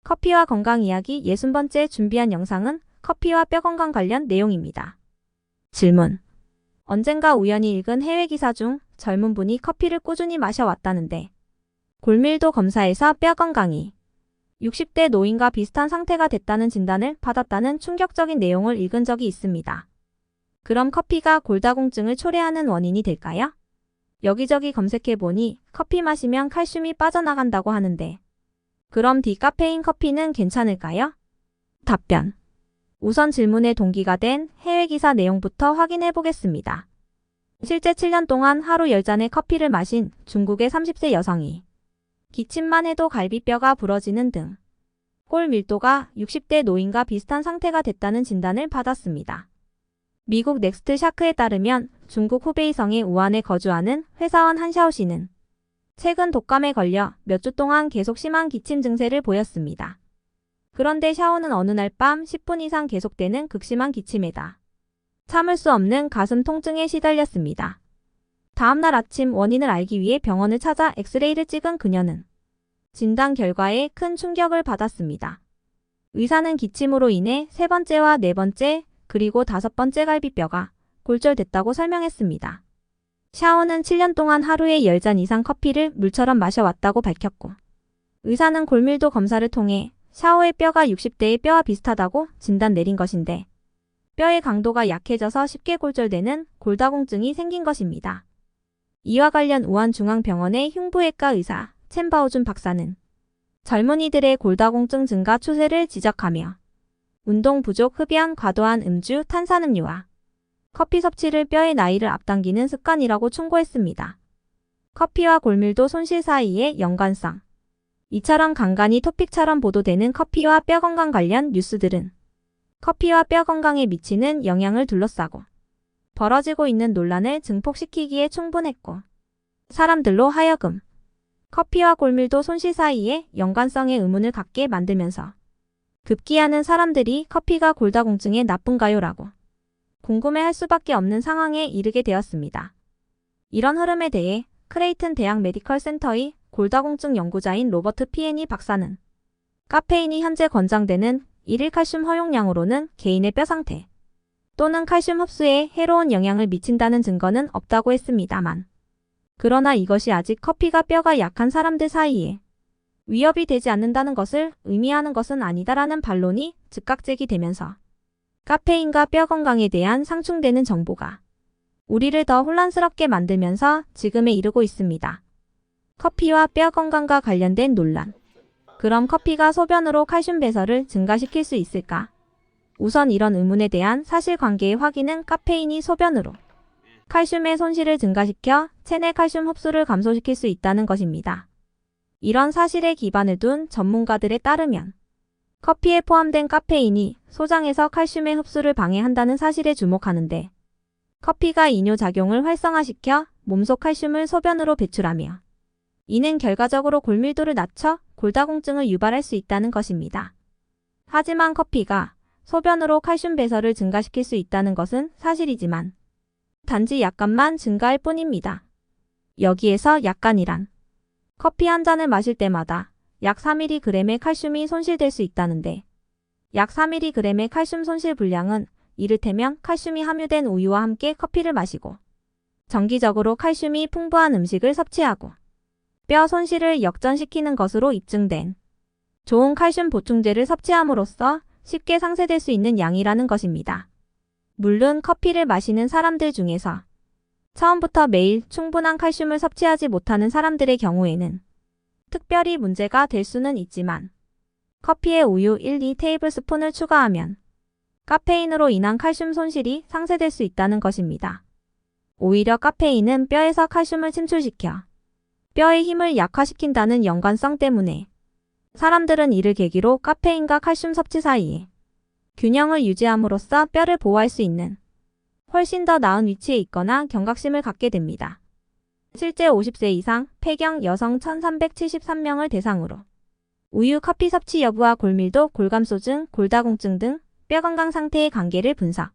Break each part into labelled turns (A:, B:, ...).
A: 커피와 건강 이야기 60번째 준비한 영상은 커피와 뼈 건강 관련 내용입니다. 질문. 언젠가 우연히 읽은 해외 기사 중 젊은 분이 커피를 꾸준히 마셔왔다는데 골밀도 검사에서 뼈 건강이 60대 노인과 비슷한 상태가 됐다는 진단을 받았다는 충격적인 내용을 읽은 적이 있습니다. 그럼 커피가 골다공증을 초래하는 원인이 될까요? 여기저기 검색해보니 커피 마시면 칼슘이 빠져나간다고 하는데 그럼 디카페인 커피는 괜찮을까요? 답변. 우선 질문의 동기가 된 해외 기사 내용부터 확인해 보겠습니다. 실제 7년 동안 하루 10잔의 커피를 마신 중국의 30세 여성이 기침만 해도 갈비뼈가 부러지는 등 골 밀도가 60대 노인과 비슷한 상태가 됐다는 진단을 받았습니다. 미국 넥스트 샤크에 따르면 중국 후베이성의 우한에 거주하는 회사원 한샤오 씨는 최근 독감에 걸려 몇 주 동안 계속 심한 기침 증세를 보였습니다. 그런데 샤오는 어느 날 밤 10분 이상 계속되는 극심한 기침에다 참을 수 없는 가슴 통증에 시달렸습니다. 다음날 아침 원인을 알기 위해 병원을 찾아 엑스레이를 찍은 그녀는 진단 결과에 큰 충격을 받았습니다. 의사는 기침으로 인해 3번째와 4번째 그리고 5번째 갈비뼈가 골절됐다고 설명했습니다. 샤오는 7년 동안 하루에 10잔 이상 커피를 물처럼 마셔왔다고 밝혔고 의사는 골밀도 검사를 통해 샤오의 뼈가 60대의 뼈와 비슷하다고 진단 내린 것인데 뼈의 강도가 약해져서 쉽게 골절되는 골다공증이 생긴 것입니다. 이와 관련 우한중앙병원의 흉부외과 의사 첸바오준 박사는 젊은이들의 골다공증 증가 추세를 지적하며 운동 부족, 흡연, 과도한 음주, 탄산음료와 커피 섭취를 뼈의 나이를 앞당기는 습관이라고 충고했습니다. 커피와 골밀도 손실 사이의 연관성. 이처럼 간간히 토픽처럼 보도되는 커피와 뼈 건강 관련 뉴스들은 커피와 뼈 건강에 미치는 영향을 둘러싸고 벌어지고 있는 논란을 증폭시키기에 충분했고 사람들로 하여금 커피와 골밀도 손실 사이의 연관성에 의문을 갖게 만들면서 급기야는 사람들이 커피가 골다공증에 나쁜가요? 라고 궁금해할 수밖에 없는 상황에 이르게 되었습니다. 이런 흐름에 대해 크레이튼 대학 메디컬 센터의 골다공증 연구자인 로버트 피에니 박사는 카페인이 현재 권장되는 1일 칼슘 허용량으로는 개인의 뼈 상태 또는 칼슘 흡수에 해로운 영향을 미친다는 증거는 없다고 했습니다만 그러나 이것이 아직 커피가 뼈가 약한 사람들 사이에 위협이 되지 않는다는 것을 의미하는 것은 아니다라는 반론이 즉각 제기되면서 카페인과 뼈 건강에 대한 상충되는 정보가 우리를 더 혼란스럽게 만들면서 지금에 이르고 있습니다. 커피와 뼈 건강과 관련된 논란. 그럼 커피가 소변으로 칼슘 배설을 증가시킬 수 있을까? 우선 이런 의문에 대한 사실관계의 확인은 카페인이 소변으로 칼슘의 손실을 증가시켜 체내 칼슘 흡수를 감소시킬 수 있다는 것입니다. 이런 사실에 기반을 둔 전문가들에 따르면 커피에 포함된 카페인이 소장에서 칼슘의 흡수를 방해한다는 사실에 주목하는데 커피가 이뇨작용을 활성화시켜 몸속 칼슘을 소변으로 배출하며 이는 결과적으로 골밀도를 낮춰 골다공증을 유발할 수 있다는 것입니다. 하지만 커피가 소변으로 칼슘 배설을 증가시킬 수 있다는 것은 사실이지만 단지 약간만 증가할 뿐입니다. 여기에서 약간이란 커피 한 잔을 마실 때마다 약 4mg의 칼슘이 손실될 수 있다는데 약 4mg의 칼슘 손실 분량은 이를테면 칼슘이 함유된 우유와 함께 커피를 마시고 정기적으로 칼슘이 풍부한 음식을 섭취하고 뼈 손실을 역전시키는 것으로 입증된 좋은 칼슘 보충제를 섭취함으로써 쉽게 상쇄될 수 있는 양이라는 것입니다. 물론 커피를 마시는 사람들 중에서 처음부터 매일 충분한 칼슘을 섭취하지 못하는 사람들의 경우에는 특별히 문제가 될 수는 있지만 커피에 우유 1-2테이블스푼을 추가하면 카페인으로 인한 칼슘 손실이 상쇄될 수 있다는 것입니다. 오히려 카페인은 뼈에서 칼슘을 침출시켜 뼈의 힘을 약화시킨다는 연관성 때문에 사람들은 이를 계기로 카페인과 칼슘 섭취 사이에 균형을 유지함으로써 뼈를 보호할 수 있는 훨씬 더 나은 위치에 있거나 경각심을 갖게 됩니다. 실제 50세 이상 폐경 여성 1373명을 대상으로 우유, 커피 섭취 여부와 골밀도, 골감소증, 골다공증 등 뼈 건강 상태의 관계를 분석.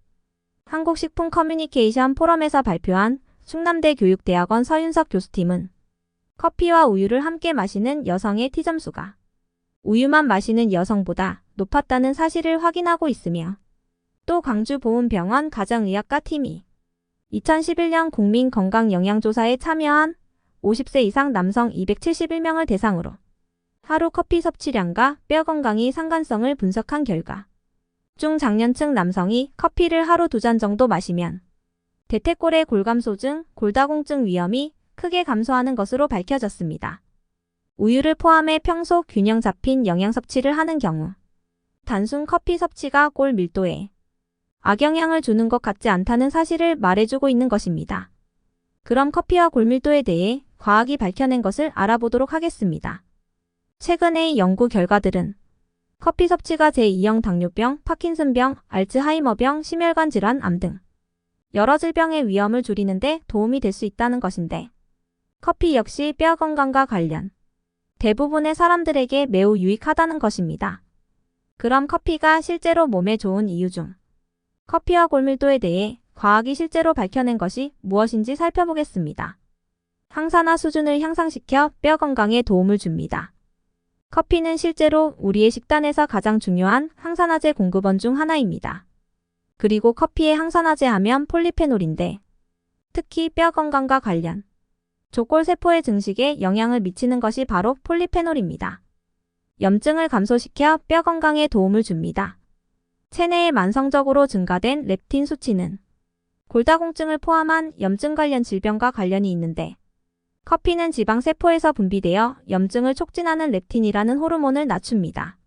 A: 한국식품 커뮤니케이션 포럼에서 발표한 충남대 교육대학원 서윤석 교수팀은 커피와 우유를 함께 마시는 여성의 T점수가 우유만 마시는 여성보다 높았다는 사실을 확인하고 있으며 또 광주보훈병원 가정의학과 팀이 2011년 국민건강영양조사에 참여한 50세 이상 남성 271명을 대상으로 하루 커피 섭취량과 뼈 건강의 상관성을 분석한 결과 중장년층 남성이 커피를 하루 2잔 정도 마시면 대퇴골의 골감소증, 골다공증 위험이 크게 감소하는 것으로 밝혀졌습니다. 우유를 포함해 평소 균형 잡힌 영양 섭취를 하는 경우 단순 커피 섭취가 골 밀도에 악영향을 주는 것 같지 않다는 사실을 말해주고 있는 것입니다. 그럼 커피와 골 밀도에 대해 과학이 밝혀낸 것을 알아보도록 하겠습니다. 최근의 연구 결과들은 커피 섭취가 제2형 당뇨병, 파킨슨병, 알츠하이머병, 심혈관 질환, 암 등 여러 질병의 위험을 줄이는 데 도움이 될 수 있다는 것인데 커피 역시 뼈 건강과 관련 대부분의 사람들에게 매우 유익하다는 것입니다. 그럼 커피가 실제로 몸에 좋은 이유 중 커피와 골밀도에 대해 과학이 실제로 밝혀낸 것이 무엇인지 살펴보겠습니다. 항산화 수준을 향상시켜 뼈 건강에 도움을 줍니다. 커피는 실제로 우리의 식단에서 가장 중요한 항산화제 공급원 중 하나입니다. 그리고 커피의 항산화제 하면 폴리페놀인데 특히 뼈 건강과 관련 조골세포의 증식에 영향을 미치는 것이 바로 폴리페놀입니다. 염증을 감소시켜 뼈 건강에 도움을 줍니다. 체내에 만성적으로 증가된 렙틴 수치는 골다공증을 포함한 염증 관련 질병과 관련이 있는데 커피는 지방세포에서 분비되어 염증을 촉진하는 렙틴이라는 호르몬을 낮춥니다.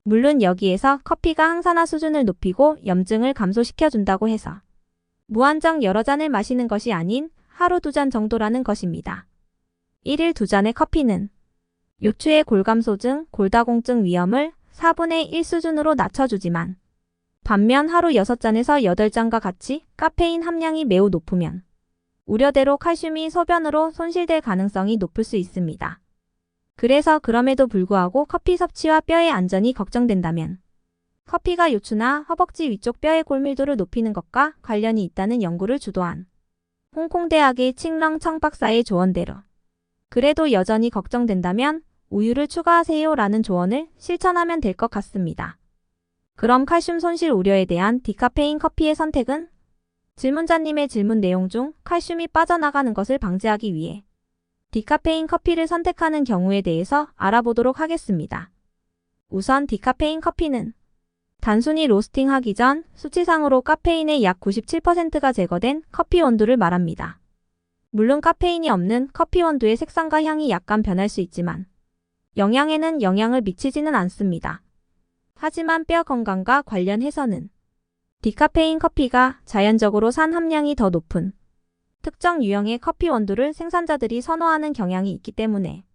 A: 물론 여기에서 커피가 항산화 수준을 높이고 염증을 감소시켜준다고 해서 무한정 여러 잔을 마시는 것이 아닌 하루 2잔 정도라는 것입니다. 1일 2잔의 커피는 요추의 골감소증, 골다공증 위험을 4분의 1 수준으로 낮춰주지만 반면 하루 6잔에서 8잔과 같이 카페인 함량이 매우 높으면 우려대로 칼슘이 소변으로 손실될 가능성이 높을 수 있습니다. 그래서 그럼에도 불구하고 커피 섭취와 뼈의 안전이 걱정된다면 커피가 요추나 허벅지 위쪽 뼈의 골밀도를 높이는 것과 관련이 있다는 연구를 주도한 홍콩대학의 칭렁 청 박사의 조언대로 그래도 여전히 걱정된다면 우유를 추가하세요 라는 조언을 실천하면 될 것 같습니다. 그럼 칼슘 손실 우려에 대한 디카페인 커피의 선택은? 질문자님의 질문 내용 중 칼슘이 빠져나가는 것을 방지하기 위해 디카페인 커피를 선택하는 경우에 대해서 알아보도록 하겠습니다. 우선 디카페인 커피는 단순히 로스팅하기 전 수치상으로 카페인의 약 97%가 제거된 커피 원두를 말합니다. 물론 카페인이 없는 커피 원두의 색상과 향이 약간 변할 수 있지만 영양에는 영향을 미치지는 않습니다. 하지만 뼈 건강과 관련해서는 디카페인 커피가 자연적으로 산 함량이 더 높은 특정 유형의 커피 원두를 생산자들이 선호하는 경향이 있기 때문에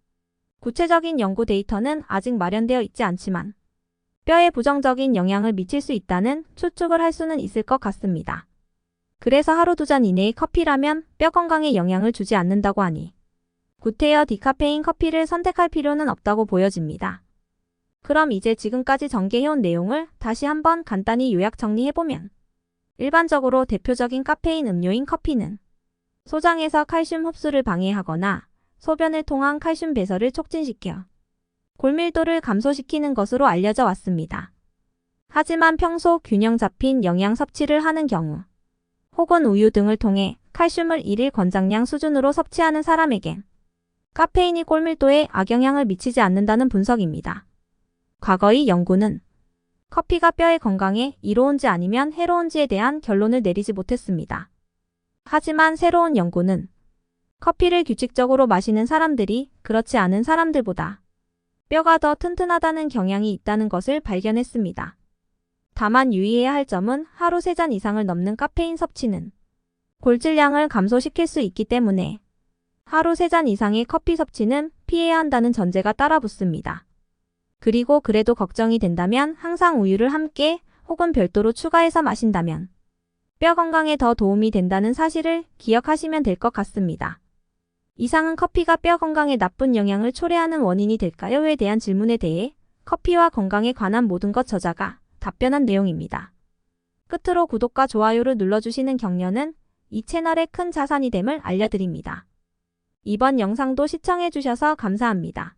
A: 구체적인 연구 데이터는 아직 마련되어 있지 않지만 뼈에 부정적인 영향을 미칠 수 있다는 추측을 할 수는 있을 것 같습니다. 그래서 하루 2잔 이내의 커피라면 뼈 건강에 영향을 주지 않는다고 하니 구태여 디카페인 커피를 선택할 필요는 없다고 보여집니다. 그럼 이제 지금까지 전개해온 내용을 다시 한번 간단히 요약 정리해보면 일반적으로 대표적인 카페인 음료인 커피는 소장에서 칼슘 흡수를 방해하거나 소변을 통한 칼슘 배설을 촉진시켜 골밀도를 감소시키는 것으로 알려져 왔습니다. 하지만 평소 균형 잡힌 영양 섭취를 하는 경우 혹은 우유 등을 통해 칼슘을 1일 권장량 수준으로 섭취하는 사람에겐 카페인이 골밀도에 악영향을 미치지 않는다는 분석입니다. 과거의 연구는 커피가 뼈의 건강에 이로운지 아니면 해로운지에 대한 결론을 내리지 못했습니다. 하지만 새로운 연구는 커피를 규칙적으로 마시는 사람들이 그렇지 않은 사람들보다 뼈가 더 튼튼하다는 경향이 있다는 것을 발견했습니다. 다만 유의해야 할 점은 하루 3잔 이상을 넘는 카페인 섭취는 골질량을 감소시킬 수 있기 때문에 하루 3잔 이상의 커피 섭취는 피해야 한다는 전제가 따라붙습니다. 그리고 그래도 걱정이 된다면 항상 우유를 함께 혹은 별도로 추가해서 마신다면 뼈 건강에 더 도움이 된다는 사실을 기억하시면 될 것 같습니다. 이상은 커피가 뼈 건강에 나쁜 영향을 초래하는 원인이 될까요?에 대한 질문에 대해 커피와 건강에 관한 모든 것 저자가 답변한 내용입니다. 끝으로 구독과 좋아요를 눌러주시는 격려는 이 채널의 큰 자산이 됨을 알려드립니다. 이번 영상도 시청해주셔서 감사합니다.